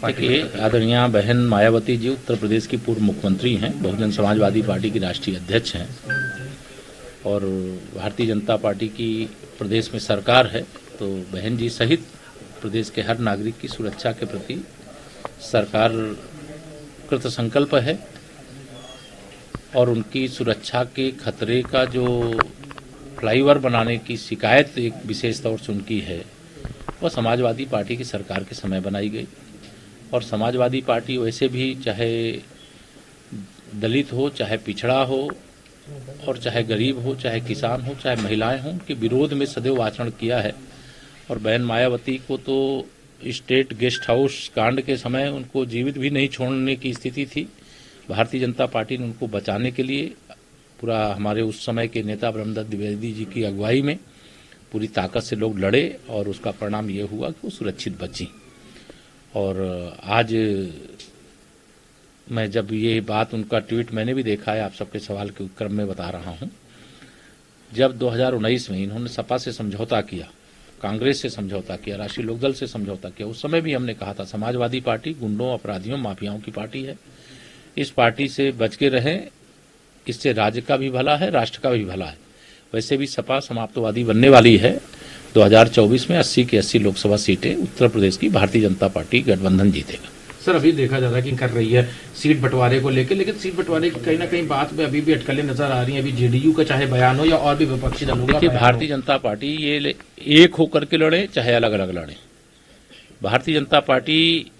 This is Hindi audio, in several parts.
पार्टी देखिए, आदरणीय बहन मायावती जी उत्तर प्रदेश की पूर्व मुख्यमंत्री हैं, बहुजन समाजवादी पार्टी की राष्ट्रीय अध्यक्ष हैं और भारतीय जनता पार्टी की प्रदेश में सरकार है। तो बहन जी सहित प्रदेश के हर नागरिक की सुरक्षा के प्रति सरकार कृत संकल्प है और उनकी सुरक्षा के खतरे का जो फ्लाईओवर बनाने की शिकायत एक विशेष तौर से उनकी है, वह समाजवादी पार्टी की सरकार के समय बनाई गई। और समाजवादी पार्टी वैसे भी चाहे दलित हो, चाहे पिछड़ा हो और चाहे गरीब हो, चाहे किसान हो, चाहे महिलाएं हों, उनके विरोध में सदैव आचरण किया है। और बहन मायावती को तो स्टेट गेस्ट हाउस कांड के समय उनको जीवित भी नहीं छोड़ने की स्थिति थी। भारतीय जनता पार्टी ने उनको बचाने के लिए पूरा हमारे उस समय के नेता ब्रह्मदत्त द्विवेदी जी की अगुवाई में पूरी ताकत से लोग लड़े और उसका परिणाम ये हुआ कि वो सुरक्षित बची। और आज मैं जब ये बात उनका ट्वीट मैंने भी देखा है, आप सबके सवाल के क्रम में बता रहा हूं। जब 2019 में इन्होंने सपा से समझौता किया, कांग्रेस से समझौता किया, राष्ट्रीय लोकदल से समझौता किया, उस समय भी हमने कहा था समाजवादी पार्टी गुंडों, अपराधियों, माफियाओं की पार्टी है, इस पार्टी से बच के रहें, इससे राज्य का भी भला है, राष्ट्र का भी भला है। वैसे भी सपा समाप्तवादी बनने वाली है। 2024 में 80 की 80 लोकसभा सीटें उत्तर प्रदेश की भारतीय जनता पार्टी गठबंधन जीतेगा। सर, अभी देखा जा रहा है कि कर रही है सीट बंटवारे को लेकर, लेकिन सीट बंटवारे की कहीं ना कहीं बात में अभी भी अटकलें नजर आ रही हैं। अभी जेडीयू का चाहे बयान हो या और भी विपक्षी दलों का। देखिए, भारतीय जनता पार्टी ये एक होकर के लड़े चाहे अलग अलग लड़े, भारतीय जनता पार्टी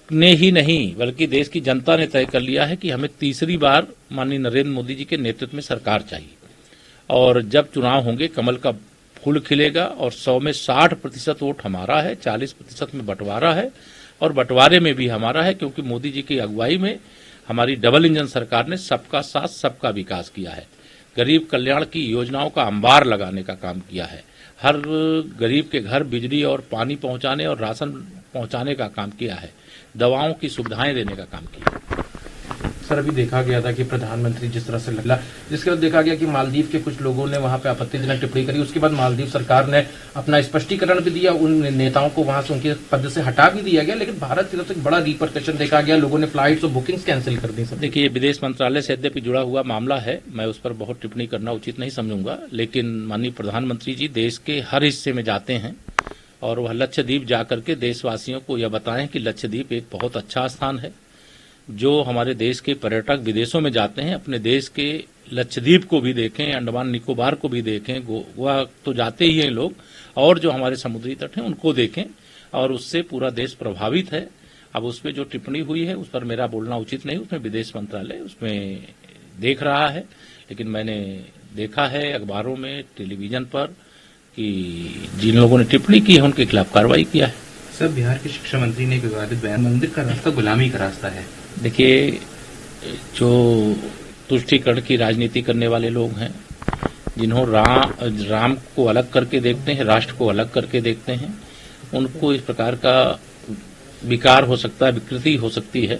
ने ही नहीं बल्कि देश की जनता ने तय कर लिया है कि हमें तीसरी बार माननीय नरेंद्र मोदी जी के नेतृत्व में सरकार चाहिए। और जब चुनाव होंगे कमल का फूल खिलेगा और 100 में 60% वोट हमारा है, 40% में बंटवारा है और बंटवारे में भी हमारा है, क्योंकि मोदी जी की अगुवाई में हमारी डबल इंजन सरकार ने सबका साथ सबका विकास किया है। गरीब कल्याण की योजनाओं का अंबार लगाने का काम किया है, हर गरीब के घर बिजली और पानी पहुंचाने और राशन पहुंचाने का काम किया है, दवाओं की सुविधाएं देने का काम किया। सर, अभी देखा गया था कि प्रधानमंत्री जिस तरह से लगा, जिसके बाद देखा गया कि मालदीव के कुछ लोगों ने वहां पे आपत्तिजनक टिप्पणी करी। उसके बाद मालदीव सरकार ने अपना स्पष्टीकरण भी दिया, उन नेताओं को वहां से उनके पद से हटा भी दिया गया, लेकिन भारत की तरफ से बड़ा रिपरकशन देखा गया, लोगों ने फ्लाइट्स और बुकिंग्स कैंसिल कर दी। सर देखिए, विदेश मंत्रालय से यद्यपि जुड़ा हुआ मामला है, मैं उस पर बहुत टिप्पणी करना उचित नहीं समझूंगा, लेकिन माननीय प्रधानमंत्री जी देश के हर हिस्से में जाते हैं और वह लक्षद्वीप जाकर के देशवासियों को यह बताएं कि लक्षद्वीप एक बहुत अच्छा स्थान है। जो हमारे देश के पर्यटक विदेशों में जाते हैं, अपने देश के लक्षद्वीप को भी देखें, अंडमान निकोबार को भी देखें, गोवा तो जाते ही हैं लोग, और जो हमारे समुद्री तट हैं उनको देखें, और उससे पूरा देश प्रभावित है। अब उसमें जो टिप्पणी हुई है उस पर मेरा बोलना उचित नहीं, उसमें विदेश मंत्रालय उसमें देख रहा है, लेकिन मैंने देखा है अखबारों में, टेलीविजन पर कि जिन लोगों ने टिप्पणी की है उनके खिलाफ कार्रवाई किया है। सर, बिहार के शिक्षा मंत्री ने एक विवादित बयान, मंदिर का रास्ता गुलामी का रास्ता है। देखिए, जो तुष्टीकरण की राजनीति करने वाले लोग हैं, जिन्हों राम को अलग करके देखते हैं, राष्ट्र को अलग करके देखते हैं, उनको इस प्रकार का विकार हो सकता है, विकृति हो सकती है,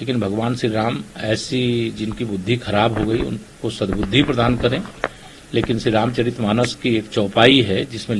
लेकिन भगवान श्री राम ऐसी जिनकी बुद्धि खराब हो गई उनको सद्बुद्धि प्रदान करें। लेकिन श्री रामचरितमानस की एक चौपाई है जिसमें